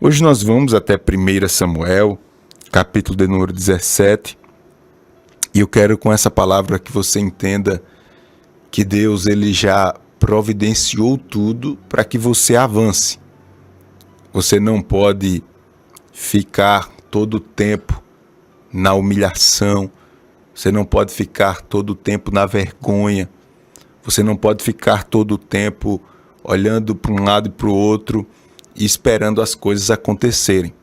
Hoje nós vamos até 1 Samuel, capítulo de número 17, e eu quero com essa palavra que você entenda que Deus ele já providenciou tudo para que você avance. Você não pode ficar todo o tempo na humilhação, você não pode ficar todo o tempo na vergonha, você não pode ficar todo o tempo olhando para um lado e para o outro e esperando as coisas acontecerem.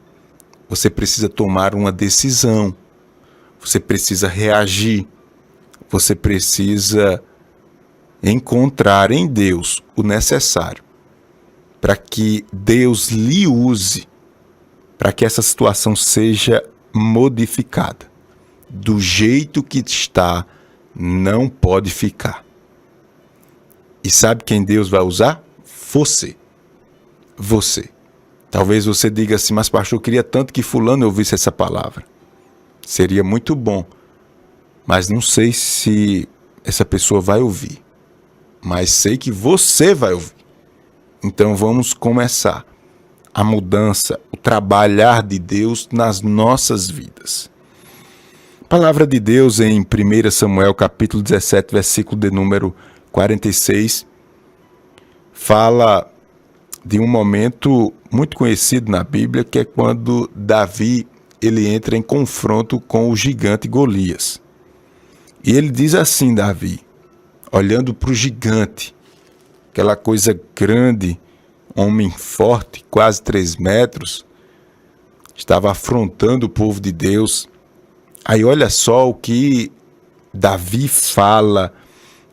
Você precisa tomar uma decisão, você precisa reagir, você precisa encontrar em Deus o necessário para que Deus lhe use, para que essa situação seja modificada. Do jeito que está, não pode ficar. E sabe quem Deus vai usar? Você. Você. Talvez você diga assim, mas pastor, eu queria tanto que fulano ouvisse essa palavra. Seria muito bom, mas não sei se essa pessoa vai ouvir. Mas sei que você vai ouvir. Então vamos começar a mudança, o trabalhar de Deus nas nossas vidas. A palavra de Deus em 1 Samuel capítulo 17, versículo de número 46, fala de um momento muito conhecido na Bíblia, que é quando Davi ele entra em confronto com o gigante Golias. E ele diz assim, Davi, olhando para o gigante, aquela coisa grande, homem forte, quase 3 metros, estava afrontando o povo de Deus. Aí olha só o que Davi fala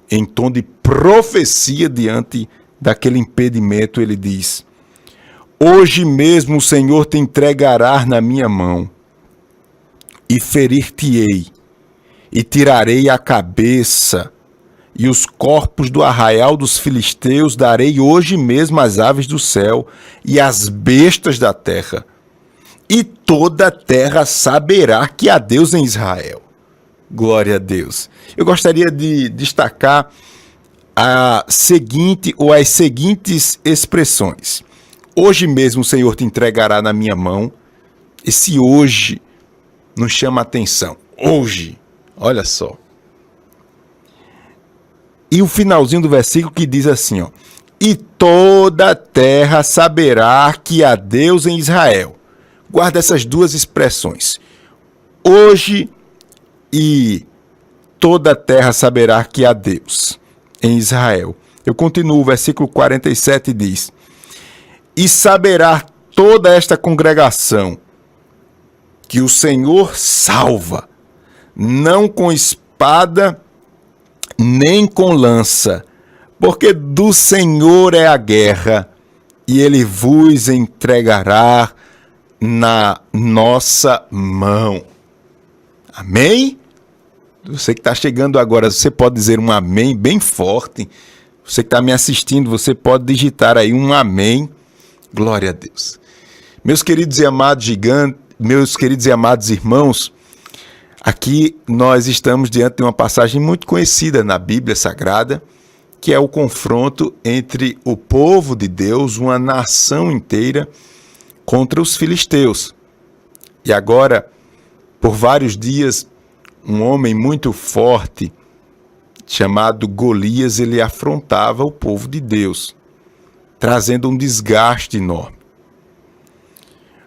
em tom de profecia diante daquele impedimento. Ele diz: hoje mesmo o Senhor te entregará na minha mão, e ferir-te-ei, e tirarei a cabeça, e os corpos do arraial dos filisteus darei hoje mesmo às aves do céu e às bestas da terra. E toda a terra saberá que há Deus em Israel. Glória a Deus. Eu gostaria de destacar a seguinte ou as seguintes expressões. Hoje mesmo o Senhor te entregará na minha mão. Esse hoje nos chama a atenção. Hoje, olha só. E o finalzinho do versículo que diz assim, ó: e toda a terra saberá que há Deus em Israel. Guarda essas duas expressões. Hoje e toda a terra saberá que há Deus em Israel. Eu continuo, o versículo 47 diz: e saberá toda esta congregação que o Senhor salva, não com espada nem com lança, porque do Senhor é a guerra, e ele vos entregará na nossa mão. Amém? Você que está chegando agora, você pode dizer um amém bem forte. Você que está me assistindo, você pode digitar aí um amém. Glória a Deus. Meus queridos e amados gigantes, meus queridos e amados irmãos, aqui nós estamos diante de uma passagem muito conhecida na Bíblia Sagrada, que é o confronto entre o povo de Deus, uma nação inteira, contra os filisteus. E agora, por vários dias, um homem muito forte, chamado Golias, ele afrontava o povo de Deus, trazendo um desgaste enorme,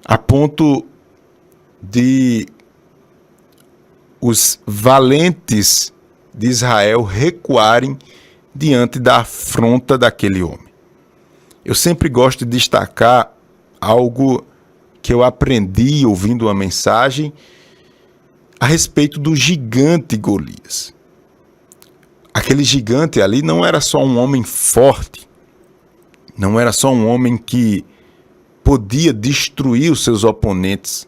a ponto de os valentes de Israel recuarem diante da afronta daquele homem. Eu sempre gosto de destacar algo que eu aprendi ouvindo uma mensagem a respeito do gigante Golias. Aquele gigante ali não era só um homem forte, não era só um homem que podia destruir os seus oponentes,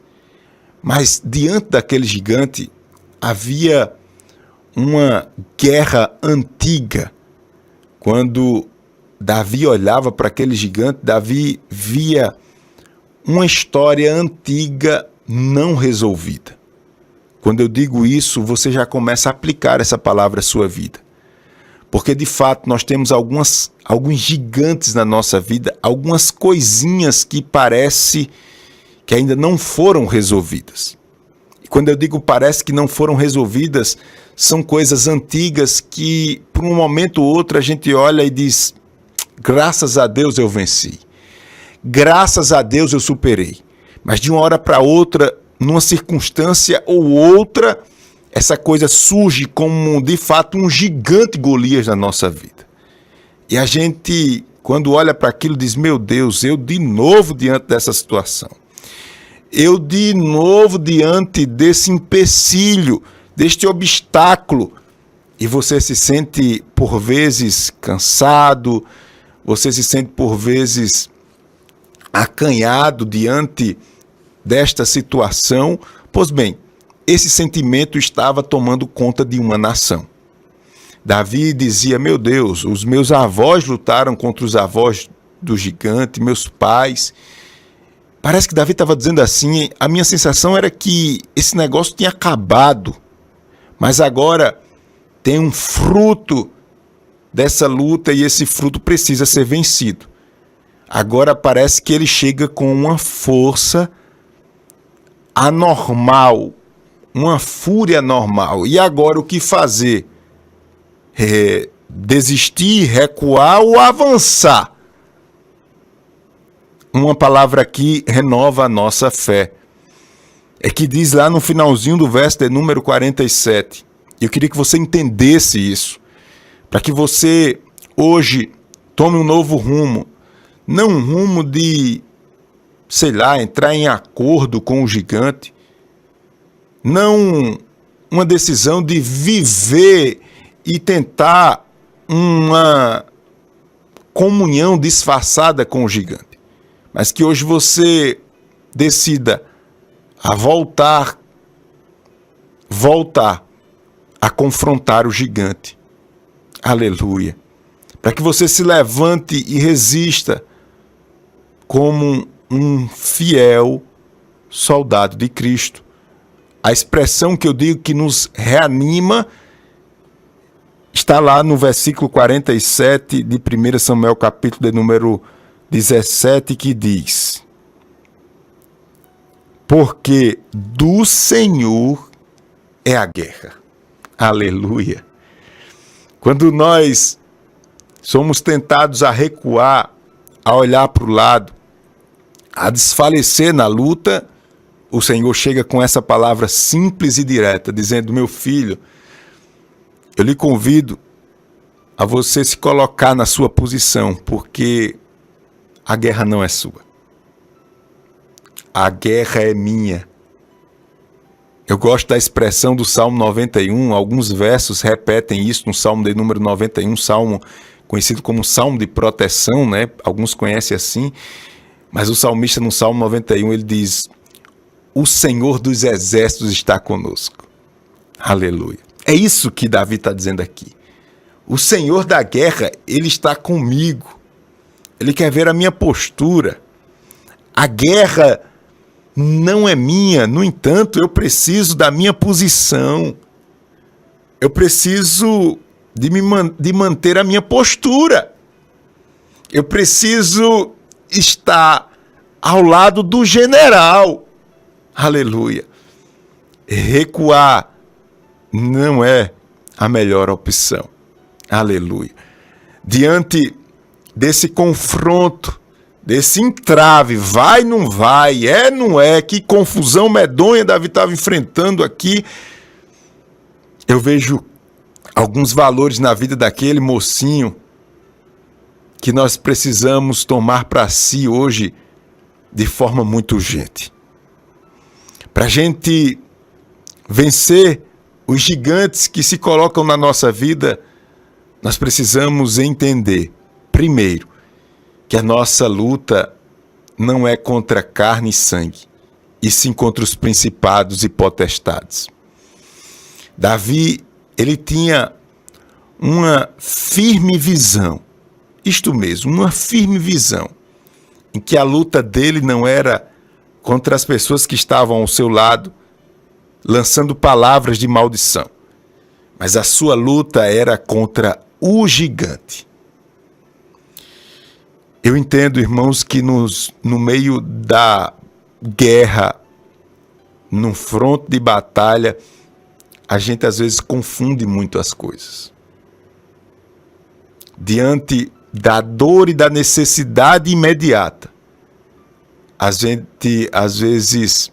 mas diante daquele gigante havia uma guerra antiga. Quando Davi olhava para aquele gigante, Davi via uma história antiga não resolvida. Quando eu digo isso, você já começa a aplicar essa palavra à sua vida. Porque, de fato, nós temos alguns gigantes na nossa vida, algumas coisinhas que parece que ainda não foram resolvidas. E quando eu digo parece que não foram resolvidas, são coisas antigas que, por um momento ou outro, a gente olha e diz: graças a Deus eu venci. Graças a Deus eu superei. Mas de uma hora para outra, numa circunstância ou outra, essa coisa surge como, de fato, um gigante Golias na nossa vida. E a gente, quando olha para aquilo, diz: meu Deus, eu de novo diante dessa situação. Eu de novo diante desse empecilho, deste obstáculo. E você se sente, por vezes, cansado, você se sente, por vezes, acanhado diante desta situação. Pois bem, esse sentimento estava tomando conta de uma nação. Davi dizia: meu Deus, os meus avós lutaram contra os avós do gigante, meus pais. Parece que Davi estava dizendo assim, a minha sensação era que esse negócio tinha acabado, mas agora tem um fruto dessa luta e esse fruto precisa ser vencido. Agora parece que ele chega com uma força anormal, uma fúria anormal. E agora o que fazer? Desistir, recuar ou avançar? Uma palavra aqui renova a nossa fé. É que diz lá no finalzinho do verso de número 47. Eu queria que você entendesse isso. Para que você hoje tome um novo rumo. Não um rumo de, sei lá, entrar em acordo com o gigante. Não uma decisão de viver e tentar uma comunhão disfarçada com o gigante. Mas que hoje você decida a voltar a confrontar o gigante. Aleluia. Para que você se levante e resista como um fiel soldado de Cristo. A expressão que eu digo que nos reanima está lá no versículo 47 de 1 Samuel, capítulo de número 17, que diz: porque do Senhor é a guerra. Aleluia. Quando nós somos tentados a recuar, a olhar para o lado, a desfalecer na luta, o Senhor chega com essa palavra simples e direta, dizendo: meu filho, eu lhe convido a você se colocar na sua posição, porque a guerra não é sua. A guerra é minha. Eu gosto da expressão do Salmo 91, alguns versos repetem isso no Salmo de número 91, salmo conhecido como Salmo de proteção, né? Alguns conhecem assim, mas o salmista no Salmo 91, ele diz: o Senhor dos exércitos está conosco. Aleluia. É isso que Davi está dizendo aqui. O Senhor da guerra, ele está comigo. Ele quer ver a minha postura. A guerra não é minha, no entanto, eu preciso da minha posição. Eu preciso de manter a minha postura. Eu preciso estar ao lado do general. Aleluia. Recuar não é a melhor opção. Aleluia. Diante desse confronto, desse entrave, vai, não vai, é, não é, que confusão medonha Davi estava enfrentando aqui. Eu vejo alguns valores na vida daquele mocinho que nós precisamos tomar para si hoje de forma muito urgente. Para a gente vencer os gigantes que se colocam na nossa vida, nós precisamos entender, primeiro, que a nossa luta não é contra carne e sangue, e sim contra os principados e potestades. Davi, ele tinha uma firme visão, isto mesmo, uma firme visão, em que a luta dele não era contra as pessoas que estavam ao seu lado, lançando palavras de maldição, mas a sua luta era contra o gigante. Eu entendo, irmãos, que no meio da guerra, num fronte de batalha, a gente às vezes confunde muito as coisas. Diante da dor e da necessidade imediata, a gente às vezes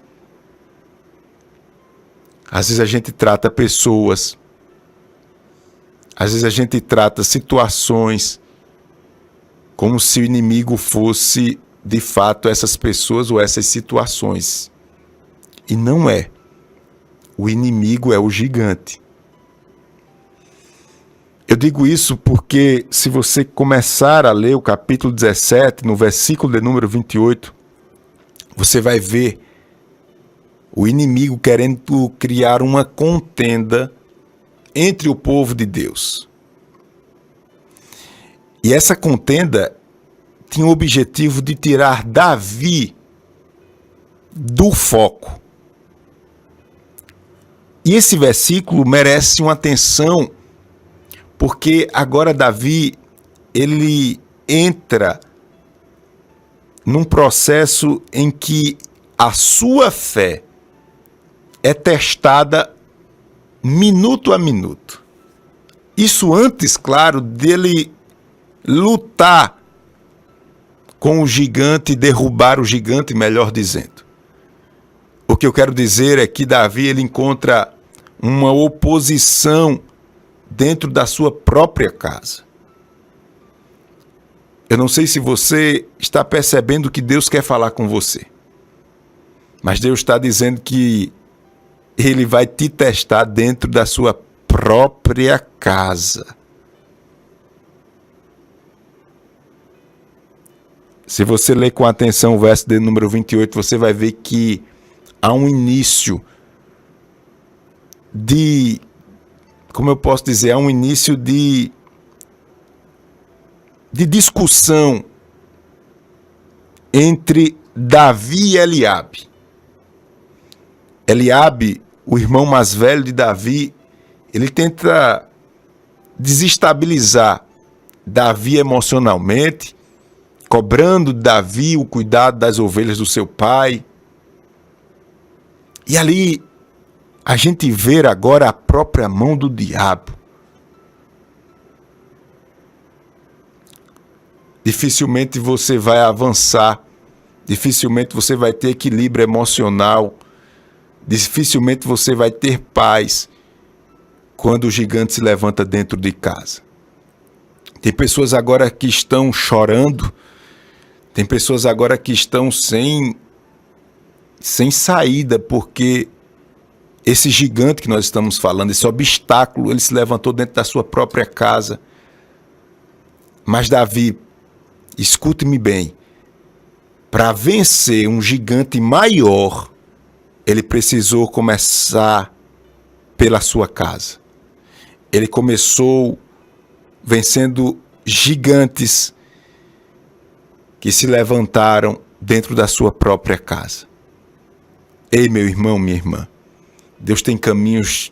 a gente trata pessoas, às vezes a gente trata situações como se o inimigo fosse de fato essas pessoas ou essas situações. E não é. O inimigo é o gigante. Eu digo isso porque se você começar a ler o capítulo 17, no versículo de número 28, você vai ver o inimigo querendo criar uma contenda entre o povo de Deus. E essa contenda tinha o objetivo de tirar Davi do foco. E esse versículo merece uma atenção, porque agora Davi, ele entra num processo em que a sua fé é testada minuto a minuto. Isso antes, claro, dele lutar com o gigante, derrubar o gigante, melhor dizendo. O que eu quero dizer é que Davi, ele encontra uma oposição dentro da sua própria casa. Eu não sei se você está percebendo que Deus quer falar com você, mas Deus está dizendo que Ele vai te testar dentro da sua própria casa. Se você ler com atenção o verso de número 28, você vai ver que há um início de, como eu posso dizer, há um início de discussão entre Davi e Eliabe. Eliabe, o irmão mais velho de Davi, ele tenta desestabilizar Davi emocionalmente, cobrando de Davi o cuidado das ovelhas do seu pai. E ali a gente vê agora a própria mão do diabo. Dificilmente você vai avançar, dificilmente você vai ter equilíbrio emocional, dificilmente você vai ter paz quando o gigante se levanta dentro de casa. Tem pessoas agora que estão chorando, tem pessoas agora que estão sem saída, porque esse gigante que nós estamos falando, esse obstáculo, ele se levantou dentro da sua própria casa. Mas Davi, escute-me bem, para vencer um gigante maior, ele precisou começar pela sua casa. Ele começou vencendo gigantes que se levantaram dentro da sua própria casa. Ei, meu irmão, minha irmã, Deus tem caminhos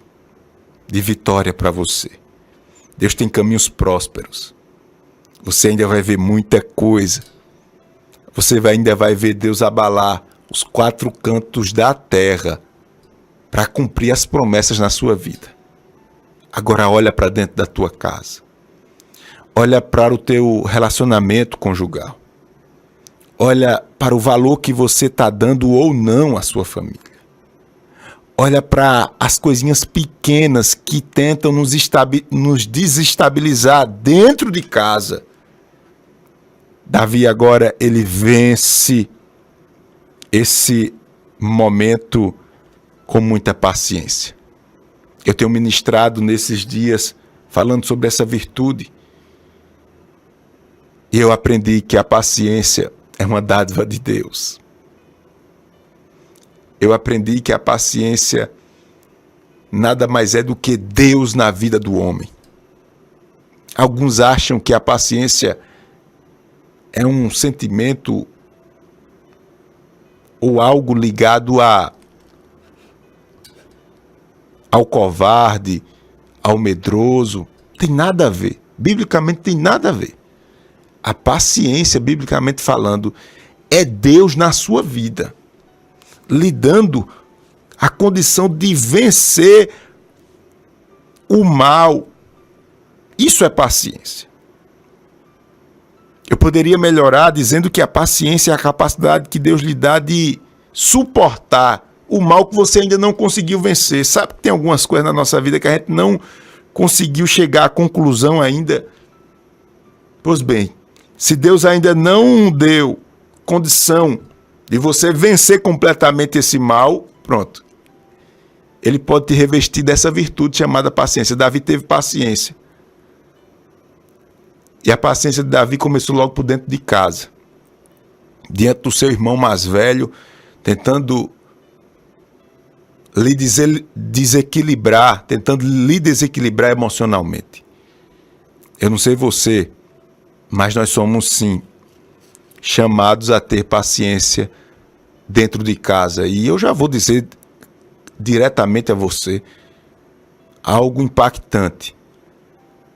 de vitória para você. Deus tem caminhos prósperos. Você ainda vai ver muita coisa. Você ainda vai ver Deus abalar os 4 cantos da terra para cumprir as promessas na sua vida. Agora olha para dentro da tua casa. Olha para o teu relacionamento conjugal. Olha para o valor que você está dando ou não à sua família. Olha para as coisinhas pequenas que tentam nos desestabilizar dentro de casa. Davi agora, ele vence esse momento com muita paciência. Eu tenho ministrado nesses dias falando sobre essa virtude. E eu aprendi que a paciência é uma dádiva de Deus. Eu aprendi que a paciência nada mais é do que Deus na vida do homem. Alguns acham que a paciência é um sentimento ou algo ligado ao covarde, ao medroso. Tem nada a ver. Biblicamente tem nada a ver. A paciência, biblicamente falando, é Deus na sua vida. lhe dando a condição de vencer o mal. Isso é paciência. Eu poderia melhorar dizendo que a paciência é a capacidade que Deus lhe dá de suportar o mal que você ainda não conseguiu vencer. Sabe que tem algumas coisas na nossa vida que a gente não conseguiu chegar à conclusão ainda? Pois bem, se Deus ainda não deu condição de você vencer completamente esse mal, pronto. Ele pode te revestir dessa virtude chamada paciência. Davi teve paciência. E a paciência de Davi começou logo por dentro de casa. Diante do seu irmão mais velho, tentando lhe desequilibrar, tentando lhe desequilibrar emocionalmente. Eu não sei você, mas nós somos sim chamados a ter paciência dentro de casa. E eu já vou dizer diretamente a você algo impactante.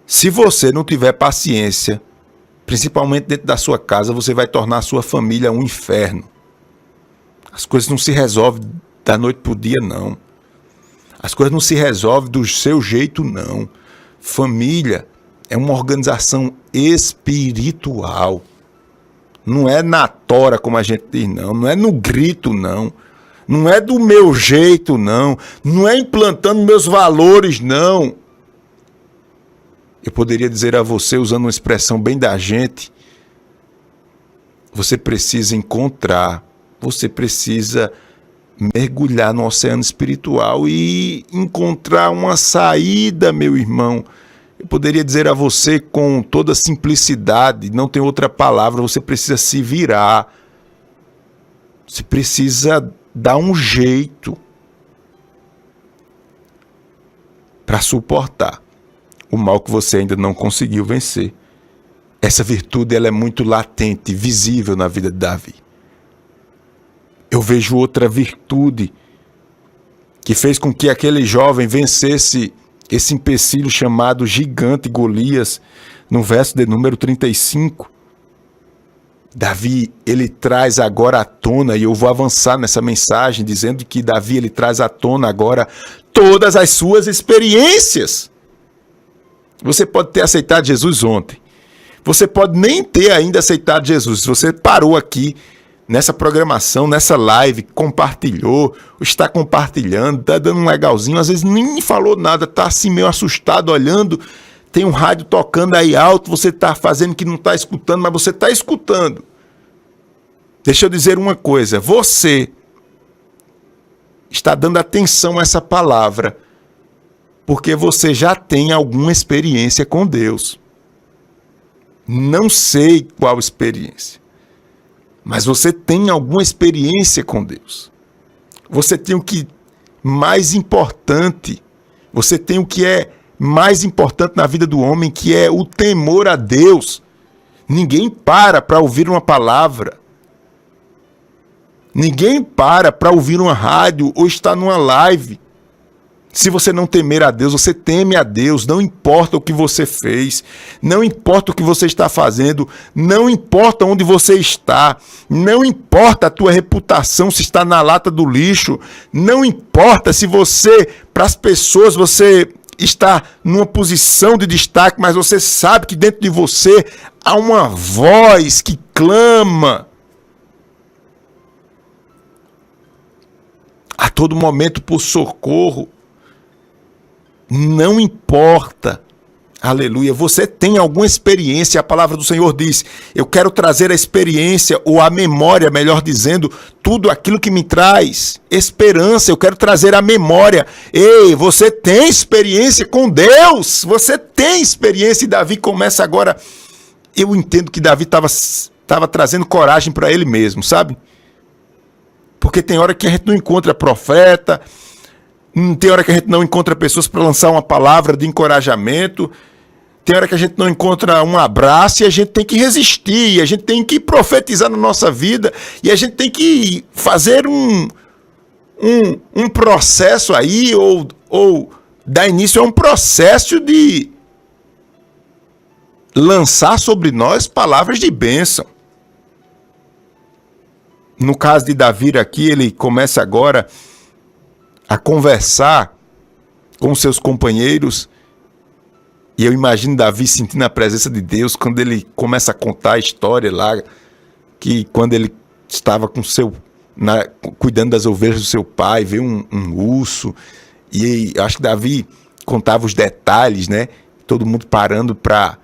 Se você não tiver paciência, principalmente dentro da sua casa, você vai tornar a sua família um inferno. As coisas não se resolvem da noite para o dia, não. As coisas não se resolvem do seu jeito, não. Família é uma organização espiritual. Não é na tora, como a gente diz, não. Não é no grito, não. Não é do meu jeito, não. Não é implantando meus valores, não. Eu poderia dizer a você, usando uma expressão bem da gente, você precisa encontrar, você precisa mergulhar no oceano espiritual e encontrar uma saída, meu irmão. Eu poderia dizer a você com toda simplicidade, não tem outra palavra, você precisa se virar. Você precisa dar um jeito para suportar o mal que você ainda não conseguiu vencer. Essa virtude ela é muito latente, visível na vida de Davi. Eu vejo outra virtude que fez com que aquele jovem vencesse esse empecilho chamado gigante Golias, no verso de número 35. Davi, ele traz agora à tona, e eu vou avançar nessa mensagem, dizendo que Davi, ele traz à tona agora todas as suas experiências. Você pode ter aceitado Jesus ontem. Você pode nem ter ainda aceitado Jesus. Se você parou aqui nessa programação, nessa live, compartilhou, está compartilhando, está dando um legalzinho, às vezes nem falou nada, está assim meio assustado olhando, tem um rádio tocando aí alto, você está fazendo que não está escutando, mas você está escutando. Deixa eu dizer uma coisa, você está dando atenção a essa palavra, porque você já tem alguma experiência com Deus. Não sei qual experiência, mas você tem alguma experiência com Deus. Você tem o que mais importante, você tem o que é mais importante na vida do homem, que é o temor a Deus. Ninguém para ouvir uma palavra. Ninguém para ouvir uma rádio ou estar numa live. Se você não temer a Deus, você teme a Deus, não importa o que você fez, não importa o que você está fazendo, não importa onde você está, não importa a tua reputação se está na lata do lixo, não importa se você, para as pessoas, você está numa posição de destaque, mas você sabe que dentro de você há uma voz que clama a todo momento por socorro. Não importa, aleluia, você tem alguma experiência, a palavra do Senhor diz, eu quero trazer a experiência, ou a memória, melhor dizendo, tudo aquilo que me traz esperança, eu quero trazer a memória. Ei, você tem experiência com Deus, você tem experiência, e Davi começa agora, eu entendo que Davi estava trazendo coragem para ele mesmo, sabe? Porque tem hora que a gente não encontra profeta, tem hora que a gente não encontra pessoas para lançar uma palavra de encorajamento. Tem hora que a gente não encontra um abraço e a gente tem que resistir. A gente tem que profetizar na nossa vida. E a gente tem que fazer um processo aí, ou dar início a um processo de lançar sobre nós palavras de bênção. no caso de Davi aqui, ele começa agora a conversar com seus companheiros. E eu imagino Davi sentindo a presença de Deus quando ele começa a contar a história lá, que quando ele estava com cuidando das ovelhas do seu pai, veio um urso, e acho que Davi contava os detalhes, né? Todo mundo parando para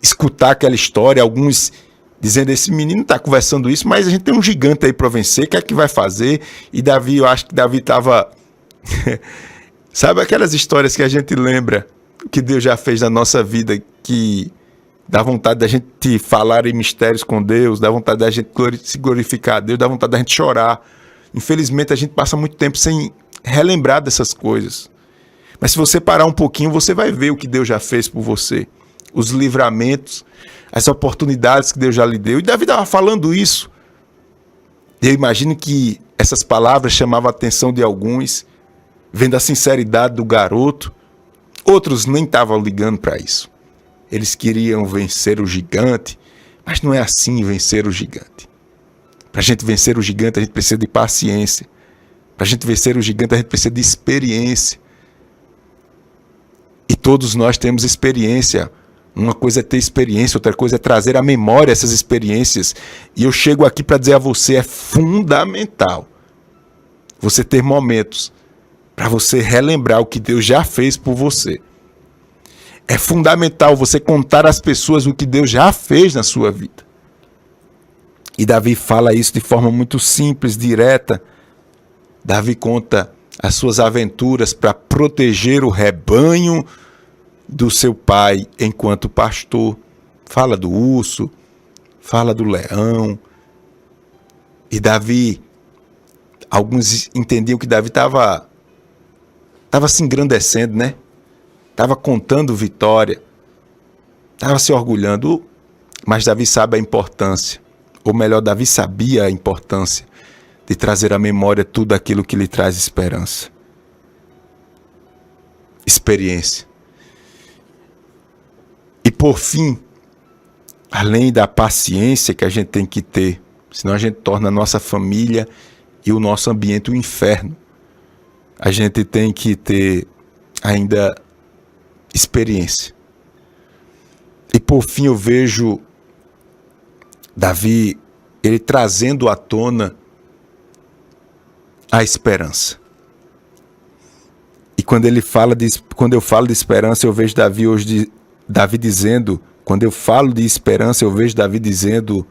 escutar aquela história, alguns dizendo, esse menino está conversando isso, mas a gente tem um gigante aí para vencer, o que é que vai fazer? E Davi, eu acho que Davi estava... Sabe aquelas histórias que a gente lembra que Deus já fez na nossa vida, que dá vontade da gente falar em mistérios com Deus, dá vontade da gente se glorificar a Deus, dá vontade da gente chorar. Infelizmente a gente passa muito tempo sem relembrar dessas coisas. Mas se você parar um pouquinho, você vai ver o que Deus já fez por você. Os livramentos, as oportunidades que Deus já lhe deu. E Davi estava falando isso. E eu imagino que essas palavras chamavam a atenção de alguns, vendo a sinceridade do garoto. Outros nem estavam ligando para isso. Eles queriam vencer o gigante, mas não é assim vencer o gigante. Para a gente vencer o gigante, a gente precisa de paciência. Para a gente vencer o gigante, a gente precisa de experiência. E todos nós temos experiência. Uma coisa é ter experiência, outra coisa é trazer à memória essas experiências. E eu chego aqui para dizer a você, é fundamental você ter momentos para você relembrar o que Deus já fez por você. É fundamental você contar às pessoas o que Deus já fez na sua vida. E Davi fala isso de forma muito simples, direta. Davi conta as suas aventuras para proteger o rebanho do seu pai enquanto pastor. Fala do urso, fala do leão. E Davi, alguns entendiam que Davi estava se engrandecendo, né? Estava contando vitória, estava se orgulhando, mas Davi sabe a importância, ou melhor, Davi sabia a importância de trazer à memória tudo aquilo que lhe traz esperança. Experiência. E por fim, além da paciência que a gente tem que ter, senão a gente torna a nossa família e o nosso ambiente um inferno, a gente tem que ter ainda experiência. E por fim eu vejo Davi, ele trazendo à tona a esperança. E quando eu falo de esperança, eu vejo Davi dizendo, quando eu falo de esperança, eu vejo Davi dizendo,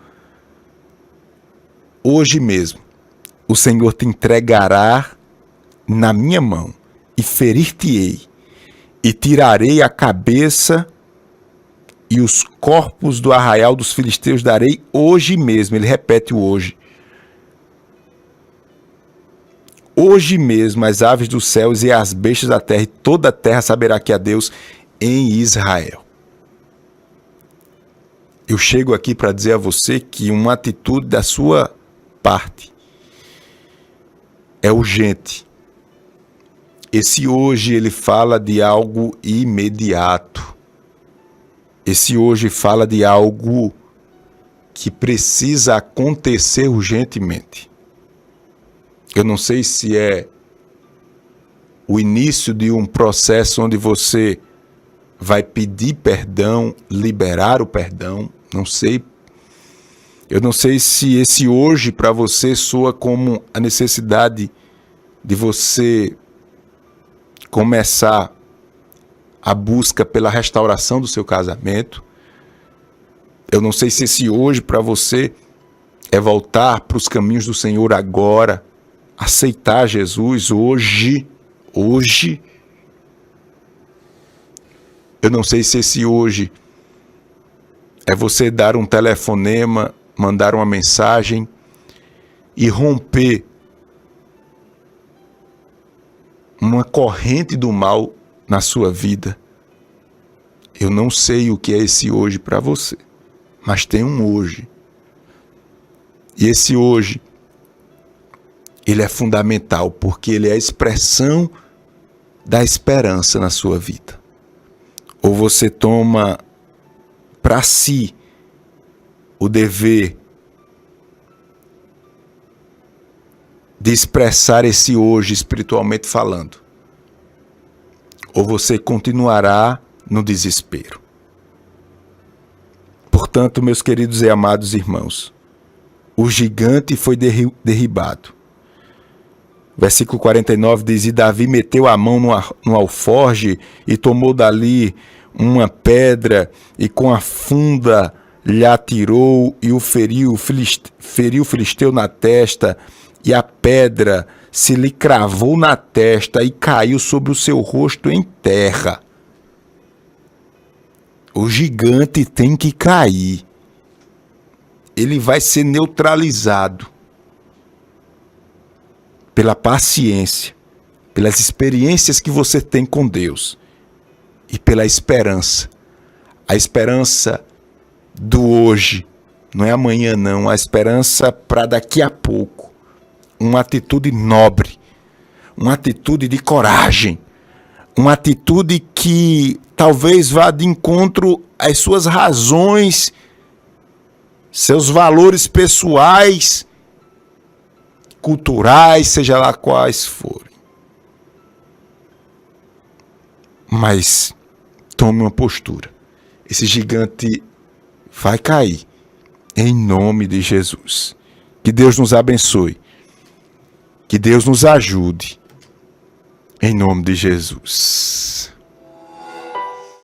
hoje mesmo o Senhor te entregará na minha mão e ferir-te-ei, e tirarei a cabeça e os corpos do arraial dos filisteus darei hoje mesmo. Ele repete o hoje. Hoje mesmo as aves dos céus e as bestas da terra, e toda a terra saberá que há Deus em Israel. Eu chego aqui para dizer a você que uma atitude da sua parte é urgente. Esse hoje ele fala de algo imediato. Esse hoje fala de algo que precisa acontecer urgentemente. Eu não sei se é o início de um processo onde você vai pedir perdão, liberar o perdão, não sei. Eu não sei se esse hoje para você soa como a necessidade de você começar a busca pela restauração do seu casamento. Eu não sei se esse hoje para você é voltar para os caminhos do Senhor agora, aceitar Jesus hoje. Eu não sei se esse hoje é você dar um telefonema, mandar uma mensagem e romper uma corrente do mal na sua vida. Eu não sei o que é esse hoje para você, mas tem um hoje. E esse hoje, ele é fundamental, porque ele é a expressão da esperança na sua vida. Ou você toma para si o dever de expressar esse hoje espiritualmente falando, ou você continuará no desespero. Portanto, meus queridos e amados irmãos, o gigante foi derribado. Versículo 49 diz: E Davi meteu a mão no alforge e tomou dali uma pedra e com a funda lhe atirou e o feriu o filisteu na testa, e a pedra se lhe cravou na testa e caiu sobre o seu rosto em terra. O gigante tem que cair. Ele vai ser neutralizado pela paciência, pelas experiências que você tem com Deus e pela esperança. A esperança do hoje, não é amanhã não, a esperança para daqui a pouco. Uma atitude nobre, uma atitude de coragem, uma atitude que talvez vá de encontro às suas razões, seus valores pessoais, culturais, seja lá quais forem. Mas tome uma postura. Esse gigante vai cair em nome de Jesus. Que Deus nos abençoe. Que Deus nos ajude. Em nome de Jesus.